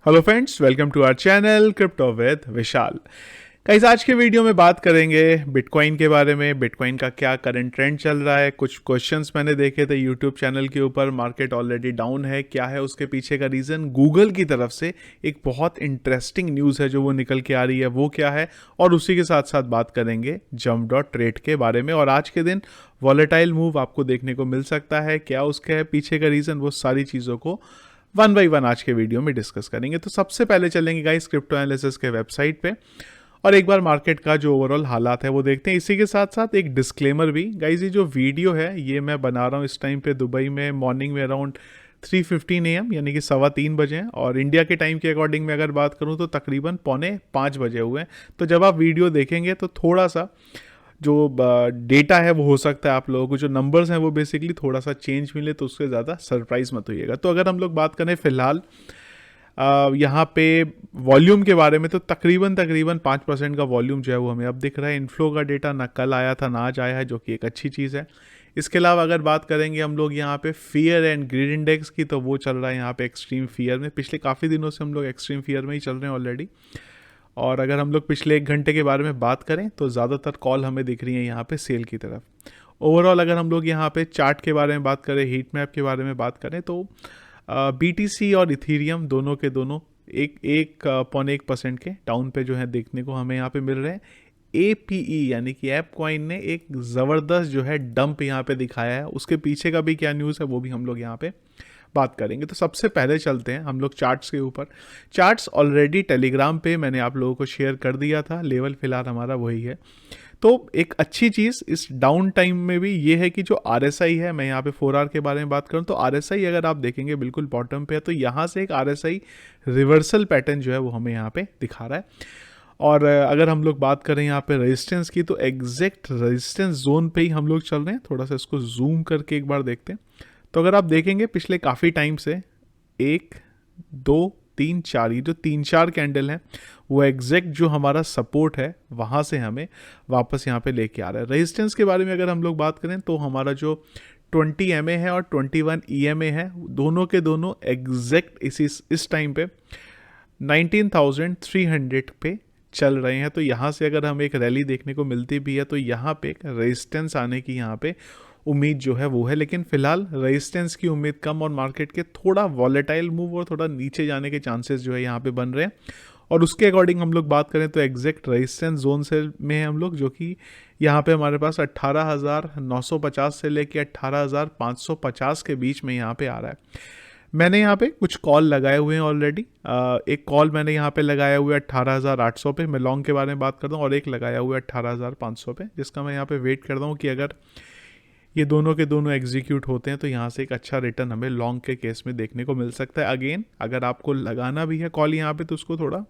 Hello friends, welcome to our channel crypto with Vishal. Guys, आज के video में बात करेंगे बिटकॉइन के बारे में। बिटकॉइन का क्या करंट ट्रेंड चल रहा है, कुछ क्वेश्चंस मैंने देखे थे यूट्यूब चैनल के ऊपर। मार्केट ऑलरेडी डाउन है, क्या है उसके पीछे का रीज़न। गूगल की तरफ से एक बहुत इंटरेस्टिंग न्यूज़ है जो वो निकल के आ रही है, वो क्या है। और उसी के साथ साथ बात करेंगे जंप डॉट ट्रेड के बारे में। और आज के दिन वॉलेटाइल मूव आपको देखने को मिल सकता है, क्या उसके है पीछे का रीज़न, वो सारी चीज़ों को वन बाई वन आज के वीडियो में डिस्कस करेंगे। तो सबसे पहले चलेंगे गाइस क्रिप्टो एनालिसिस के वेबसाइट पे और एक बार मार्केट का जो ओवरऑल हालात है वो देखते हैं। इसी के साथ साथ एक डिस्क्लेमर भी। गाइस, ये जो वीडियो है ये मैं बना रहा हूँ इस टाइम पे दुबई में मॉर्निंग में अराउंड 3:15 AM यानी कि 3:15 बजे हैं। और इंडिया के टाइम के अकॉर्डिंग में अगर बात करूँ तो तकरीबन 4:45 बजे हुए हैं। तो जब आप वीडियो देखेंगे तो थोड़ा सा जो डेटा है वो हो सकता है आप लोगों को जो नंबर्स हैं वो बेसिकली थोड़ा सा चेंज मिले, तो उससे ज़्यादा सरप्राइज मत होइएगा। तो अगर हम लोग बात करें फिलहाल यहाँ पे वॉल्यूम के बारे में, तो तकरीबन 5% का वॉल्यूम जो है वो हमें अब दिख रहा है। इनफ्लो का डेटा ना कल आया था ना आज आया है, जो कि एक अच्छी चीज़ है। इसके अलावा अगर बात करेंगे हम लोग यहाँ पे फियर एंड ग्रीड इंडेक्स की, तो वो चल रहा है यहाँ पे एक्सट्रीम फियर में। पिछले काफ़ी दिनों से हम लोग एक्सट्रीम फियर में ही चल रहे हैं ऑलरेडी। और अगर हम लोग पिछले 1 घंटे के बारे में बात करें तो ज़्यादातर कॉल हमें दिख रही है यहाँ पे सेल की तरफ। ओवरऑल अगर हम लोग यहाँ पे चार्ट के बारे में बात करें, हीट मैप के बारे में बात करें, तो BTC और इथीरियम दोनों के दोनों 1.1% के डाउन पे जो है देखने को हमें यहाँ पे मिल रहे हैं। APE यानी कि ऐप कॉइन ने एक ज़बरदस्त जो है डंप यहाँ पे दिखाया है। उसके पीछे का भी क्या न्यूज़ है वो भी हम लोग यहाँ पे बात करेंगे। तो सबसे पहले चलते हैं हम लोग चार्ट्स के ऊपर। चार्ट्स ऑलरेडी टेलीग्राम पे मैंने आप लोगों को शेयर कर दिया था। लेवल फिलहाल हमारा वही है। तो एक अच्छी चीज़ इस डाउन टाइम में भी ये है कि जो RSI है, मैं यहाँ पे 4 आवर के बारे में बात करूँ तो RSI अगर आप देखेंगे बिल्कुल बॉटम पे है, तो यहाँ से एक RSI रिवर्सल पैटर्न जो है वो हमें यहाँ पे दिखा रहा है। और अगर हम लोग बात करें यहाँ पे रेजिस्टेंस की, तो एग्जैक्ट रेजिस्टेंस जोन पे ही हम लोग चल रहे हैं। थोड़ा सा इसको जूम करके एक बार देखते हैं। तो अगर आप देखेंगे पिछले काफ़ी टाइम से 1 2 3 4, ये जो 3-4 कैंडल हैं वो एग्जैक्ट जो हमारा सपोर्ट है वहाँ से हमें वापस यहाँ पे लेके आ रहा है। रेजिस्टेंस के बारे में अगर हम लोग बात करें तो हमारा जो 20 MA है और 21 EMA है, दोनों के दोनों एग्जैक्ट इस टाइम पे 19,300 पे चल रहे हैं। तो यहाँ से अगर हम एक रैली देखने को मिलती भी है तो यहाँ पे एक रेजिस्टेंस आने की यहाँ पे उम्मीद जो है वो है। लेकिन फिलहाल रेजिस्टेंस की उम्मीद कम और मार्केट के थोड़ा वॉलेटाइल मूव और थोड़ा नीचे जाने के चांसेस जो है यहाँ पे बन रहे हैं। और उसके अकॉर्डिंग हम लोग बात करें तो एग्जैक्ट रेजिस्टेंस जोन से में हम लोग, जो कि यहाँ पे हमारे पास 18,950 से लेके 18,550 के बीच में यहाँ पे आ रहा है। मैंने यहाँ पे कुछ कॉल लगाए हुए हैं ऑलरेडी। एक कॉल मैंने यहाँ पे लगाया हुआ है 18,800 पे, मैं लॉन्ग के बारे में बात करता हूँ, और एक लगाया हुआ है 18,500 पे, जिसका मैं यहाँ पे वेट करता हूँ कि अगर ये दोनों के दोनों एग्जीक्यूट होते हैं तो यहाँ से एक अच्छा रिटर्न हमें लॉन्ग के केस में देखने को मिल सकता है। अगेन अगर आपको लगाना भी है कॉल यहाँ पे तो उसको थोड़ा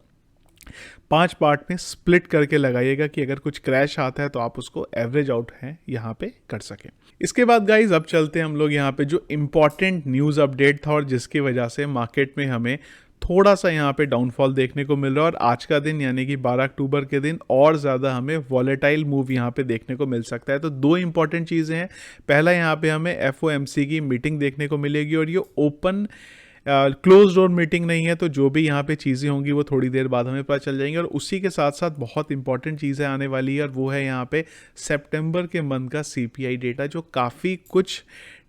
5 पार्ट में स्प्लिट करके लगाइएगा कि अगर कुछ क्रैश आता है तो आप उसको एवरेज आउट है यहाँ पे कर सकें। इसके बाद गाइज अब चलते हैं हम लोग यहाँ पे जो इम्पॉर्टेंट न्यूज़ अपडेट था और जिसकी वजह से मार्केट में हमें थोड़ा सा यहाँ पे डाउनफॉल देखने को मिल रहा है। और आज का दिन यानी कि 12 अक्टूबर के दिन और ज़्यादा हमें वॉलेटाइल मूव यहाँ पे देखने को मिल सकता है। तो 2 इंपॉर्टेंट चीज़ें हैं। पहला, यहाँ पे हमें FOMC की मीटिंग देखने को मिलेगी और ये ओपन क्लोज डोर मीटिंग नहीं है, तो जो भी यहाँ पे चीज़ें होंगी वो थोड़ी देर बाद हमें पता चल जाएंगी। और उसी के साथ साथ बहुत इंपॉर्टेंट चीज़ें आने वाली है और वो है यहाँ पे सितंबर के मंथ का CPI डेटा, जो काफ़ी कुछ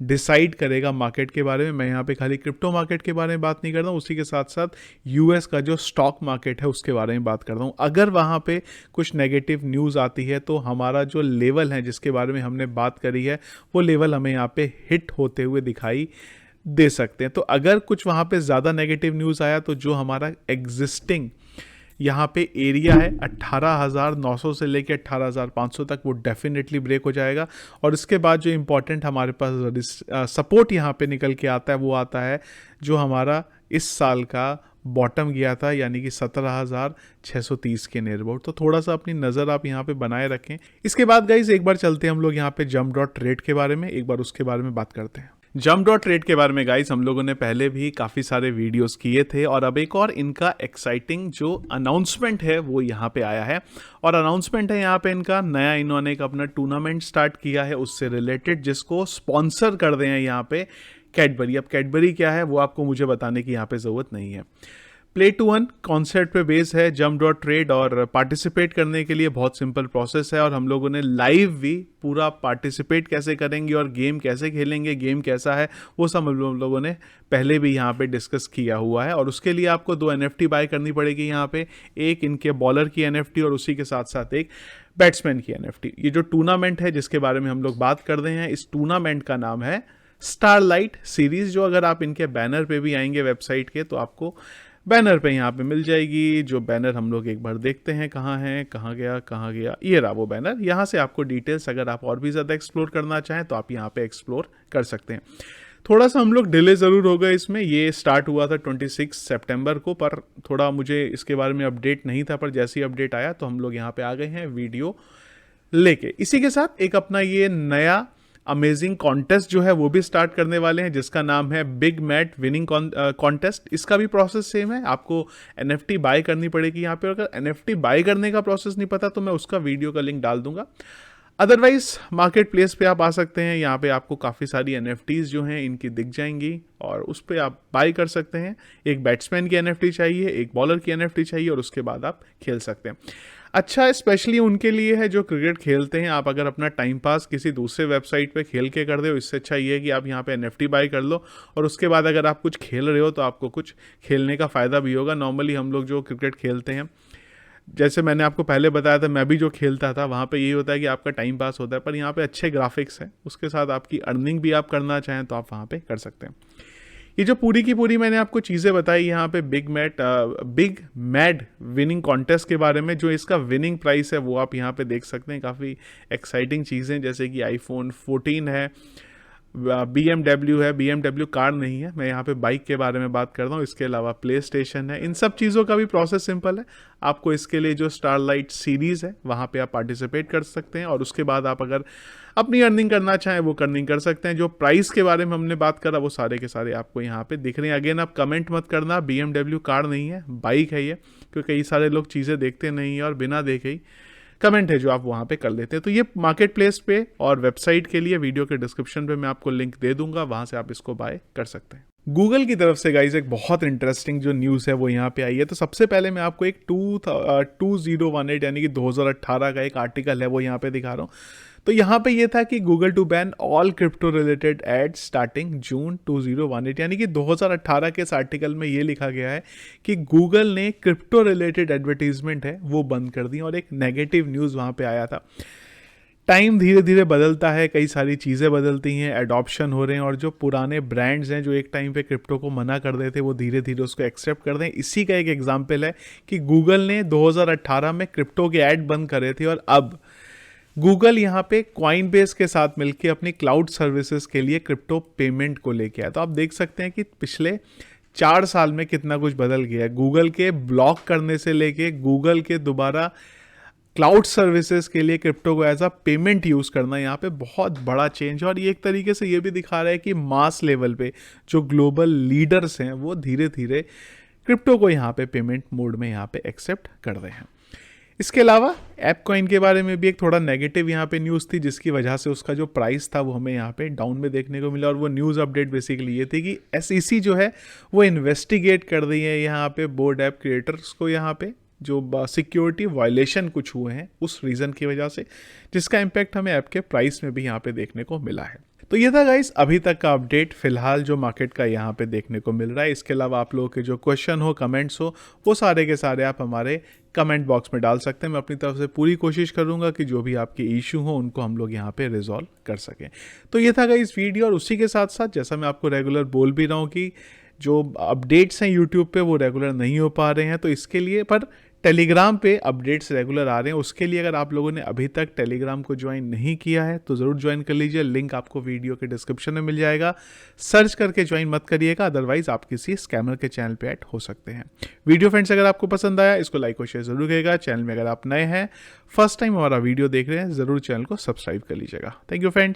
डिसाइड करेगा मार्केट के बारे में। मैं यहाँ पे खाली क्रिप्टो मार्केट के बारे में बात नहीं करता हूँ, उसी के साथ साथ US का जो स्टॉक मार्केट है उसके बारे में बात करता हूँ। अगर वहाँ पे कुछ नेगेटिव न्यूज़ आती है तो हमारा जो लेवल है जिसके बारे में हमने बात करी है वो लेवल हमें यहाँ पे हिट होते हुए दिखाई दे सकते हैं। तो अगर कुछ वहाँ पे ज़्यादा नेगेटिव न्यूज़ आया तो जो हमारा एग्जिस्टिंग यहाँ पे एरिया है 18,900 से लेके 18,500 तक, वो डेफिनेटली ब्रेक हो जाएगा। और इसके बाद जो इम्पोर्टेंट हमारे पास सपोर्ट यहाँ पे निकल के आता है वो आता है जो हमारा इस साल का बॉटम गया था, यानी कि 17,630 के नियर अबाउट। तो थोड़ा सा अपनी नज़र आप यहाँ पे बनाए रखें। इसके बाद गाइज एक बार चलते हैं हम लोग यहाँ पे जंप डॉट ट्रेड के बारे में, एक बार उसके बारे में बात करते हैं। जंप डॉट ट्रेड के बारे में गाइस हम लोगों ने पहले भी काफ़ी सारे वीडियोस किए थे और अब एक और इनका एक्साइटिंग जो अनाउंसमेंट है वो यहाँ पे आया है। और अनाउंसमेंट है यहाँ पे इनका नया, इन्होंने एक अपना टूर्नामेंट स्टार्ट किया है उससे रिलेटेड, जिसको स्पॉन्सर कर रहे हैं यहाँ पे कैडबरी। अब कैडबरी क्या है वो आपको मुझे बताने की यहाँ पे ज़रूरत नहीं है। प्ले टू अर्न कॉन्सेप्ट पे बेस है जंप डॉट ट्रेड, और पार्टिसिपेट करने के लिए बहुत सिंपल प्रोसेस है, और हम लोगों ने लाइव भी पूरा पार्टिसिपेट कैसे करेंगे और गेम कैसे खेलेंगे, गेम कैसा है, वो सब हम लोगों ने पहले भी यहाँ पे डिस्कस किया हुआ है। और उसके लिए आपको 2 NFT बाय करनी पड़ेगी यहाँ पे, एक इनके बॉलर की NFT और उसी के साथ साथ एक बैट्समैन की NFT। ये जो टूर्नामेंट है जिसके बारे में हम लोग बात कर रहे हैं, इस टूर्नामेंट का नाम है स्टारलाइट सीरीज, जो अगर आप इनके बैनर पे भी आएंगे वेबसाइट के तो आपको बैनर पे यहाँ पे मिल जाएगी। जो बैनर हम लोग एक बार देखते हैं कहाँ है, कहाँ गया, ये रहा वो बैनर। यहाँ से आपको डिटेल्स अगर आप और भी ज़्यादा एक्सप्लोर करना चाहें तो आप यहाँ पे एक्सप्लोर कर सकते हैं। थोड़ा सा हम लोग डिले ज़रूर हो गए इसमें, ये स्टार्ट हुआ था 26 सितंबर को, पर थोड़ा मुझे इसके बारे में अपडेट नहीं था, पर जैसे ही अपडेट आया तो हम लोग यहाँ पे आ गए हैं वीडियो लेके। इसी के साथ एक अपना ये नया अमेजिंग कॉन्टेस्ट जो है वो भी स्टार्ट करने वाले हैं, जिसका नाम है बिग मैट विनिंग कॉन्टेस्ट। इसका भी प्रोसेस सेम है, आपको NFT बाय करनी पड़ेगी यहाँ पे। अगर NFT बाय करने का प्रोसेस नहीं पता तो मैं उसका वीडियो का लिंक डाल दूंगा। अदरवाइज मार्केट प्लेस पे आप आ सकते हैं, यहाँ पे आपको काफ़ी सारी NFTs जो हैं इनकी दिख जाएंगी और उस पर आप बाय कर सकते हैं। एक बैट्समैन की NFT चाहिए, एक बॉलर की NFT चाहिए, और उसके बाद आप खेल सकते हैं। अच्छा स्पेशली उनके लिए है जो क्रिकेट खेलते हैं। आप अगर अपना टाइम पास किसी दूसरे वेबसाइट पे खेल के कर दे, इससे अच्छा ये है कि आप यहाँ पे NFT बाय कर लो, और उसके बाद अगर आप कुछ खेल रहे हो तो आपको कुछ खेलने का फ़ायदा भी होगा। नॉर्मली हम लोग जो क्रिकेट खेलते हैं, जैसे मैंने आपको पहले बताया था, मैं भी जो खेलता था वहाँ पे यही होता है कि आपका टाइम पास होता है, पर यहाँ पे अच्छे ग्राफिक्स हैं, उसके साथ आपकी अर्निंग भी आप करना चाहें तो आप वहाँ पे कर सकते हैं। ये जो पूरी की पूरी मैंने आपको चीज़ें बताई यहाँ पे बिग मैड विनिंग कॉन्टेस्ट के बारे में, जो इसका विनिंग प्राइस है वो आप यहाँ पे देख सकते हैं। काफ़ी एक्साइटिंग चीज़ें, जैसे कि iPhone 14 है, BMW है, BMW कार नहीं है, मैं यहाँ पे बाइक के बारे में बात कर रहा हूँ। इसके अलावा प्ले स्टेशन है। इन सब चीज़ों का भी प्रोसेस सिंपल है। आपको इसके लिए जो स्टारलाइट सीरीज़ है वहाँ पे आप पार्टिसिपेट कर सकते हैं, और उसके बाद आप अगर अपनी अर्निंग करना चाहें वो अर्निंग कर सकते हैं। जो प्राइस के बारे में हमने बात करा वो सारे के सारे आपको यहाँ पे दिख रहे हैं। अगेन आप कमेंट मत करना, BMW कार नहीं है, बाइक है ये, क्योंकि कई सारे लोग चीज़ें देखते नहीं हैं और बिना देखे ही कमेंट है जो आप वहाँ पे कर लेते हैं। तो ये मार्केट प्लेस पे और वेबसाइट के लिए वीडियो के डिस्क्रिप्शन पे मैं आपको लिंक दे दूंगा, वहाँ से आप इसको बाय कर सकते हैं। गूगल की तरफ से गाइज एक बहुत इंटरेस्टिंग जो न्यूज़ है वो यहाँ पे आई है। तो सबसे पहले मैं आपको एक 2018 यानी कि 2018 का एक आर्टिकल है वो यहाँ पे दिखा रहा हूँ। तो यहाँ पे ये था कि Google to ban all crypto related ads starting June 2018, यानी कि 2018 के इस आर्टिकल में ये लिखा गया है कि गूगल ने क्रिप्टो रिलेटेड एडवर्टीजमेंट है वो बंद कर दी, और एक नेगेटिव न्यूज़ वहाँ पे आया था। टाइम धीरे धीरे बदलता है, कई सारी चीज़ें बदलती हैं, एडॉप्शन हो रहे हैं, और जो पुराने ब्रांड्स हैं जो एक टाइम पे क्रिप्टो को मना कर देते वो धीरे धीरे उसको एक्सेप्ट कर दें। इसी का एक एग्जांपल है कि गूगल ने 2018 में क्रिप्टो के ऐड बंद करे थे, और अब गूगल यहाँ पे कॉइनबेस के साथ मिलकर अपनी क्लाउड सर्विसेज के लिए क्रिप्टो पेमेंट को लेके आया। तो आप देख सकते हैं कि पिछले 4 साल में कितना कुछ बदल गया है। गूगल के ब्लॉक करने से लेके गूगल के दोबारा क्लाउड सर्विसेज के लिए क्रिप्टो को एज अ पेमेंट यूज़ करना, यहाँ पे बहुत बड़ा चेंज है। और ये एक तरीके से ये भी दिखा रहा है कि मास लेवल पे जो ग्लोबल लीडर्स हैं वो धीरे धीरे क्रिप्टो को यहाँ पे पेमेंट मोड में यहाँ पे एक्सेप्ट कर रहे हैं। इसके अलावा ऐप कॉइन के बारे में भी एक थोड़ा नेगेटिव यहाँ पे न्यूज़ थी, जिसकी वजह से उसका जो प्राइस था वो हमें यहाँ पे डाउन में देखने को मिला। और वो न्यूज़ अपडेट बेसिकली ये थी कि SEC जो है वो इन्वेस्टिगेट कर रही है यहाँ पे बोर्ड ऐप क्रिएटर्स को, यहाँ पे जो सिक्योरिटी वायलेशन कुछ हुए हैं उस रीज़न की वजह से, जिसका इम्पैक्ट हमें ऐप के प्राइस में भी यहाँ पे देखने को मिला है। तो ये था गाइस अभी तक का अपडेट फिलहाल जो मार्केट का यहाँ पे देखने को मिल रहा है। इसके अलावा आप लोगों के जो क्वेश्चन हो, कमेंट्स हो, वो सारे के सारे आप हमारे कमेंट बॉक्स में डाल सकते हैं। मैं अपनी तरफ से पूरी कोशिश करूँगा कि जो भी आपके इशू हो उनको हम लोग यहाँ पे रिजॉल्व कर सकें। तो ये था गाइस वीडियो, और उसी के साथ साथ जैसा मैं आपको रेगुलर बोल भी रहा हूँ कि जो अपडेट्स हैं यूट्यूब पे वो रेगुलर नहीं हो पा रहे हैं, तो इसके लिए पर टेलीग्राम पे अपडेट्स रेगुलर आ रहे हैं। उसके लिए अगर आप लोगों ने अभी तक टेलीग्राम को ज्वाइन नहीं किया है तो ज़रूर ज्वाइन कर लीजिए, लिंक आपको वीडियो के डिस्क्रिप्शन में मिल जाएगा। सर्च करके ज्वाइन मत करिएगा, अदरवाइज आप किसी स्कैमर के चैनल पे ऐड हो सकते हैं। वीडियो फ्रेंड्स अगर आपको पसंद आया इसको लाइक और शेयर जरूर करिएगा। चैनल में अगर आप नए हैं, फर्स्ट टाइम हमारा वीडियो देख रहे हैं, ज़रूर चैनल को सब्सक्राइब कर लीजिएगा। Thank you friends.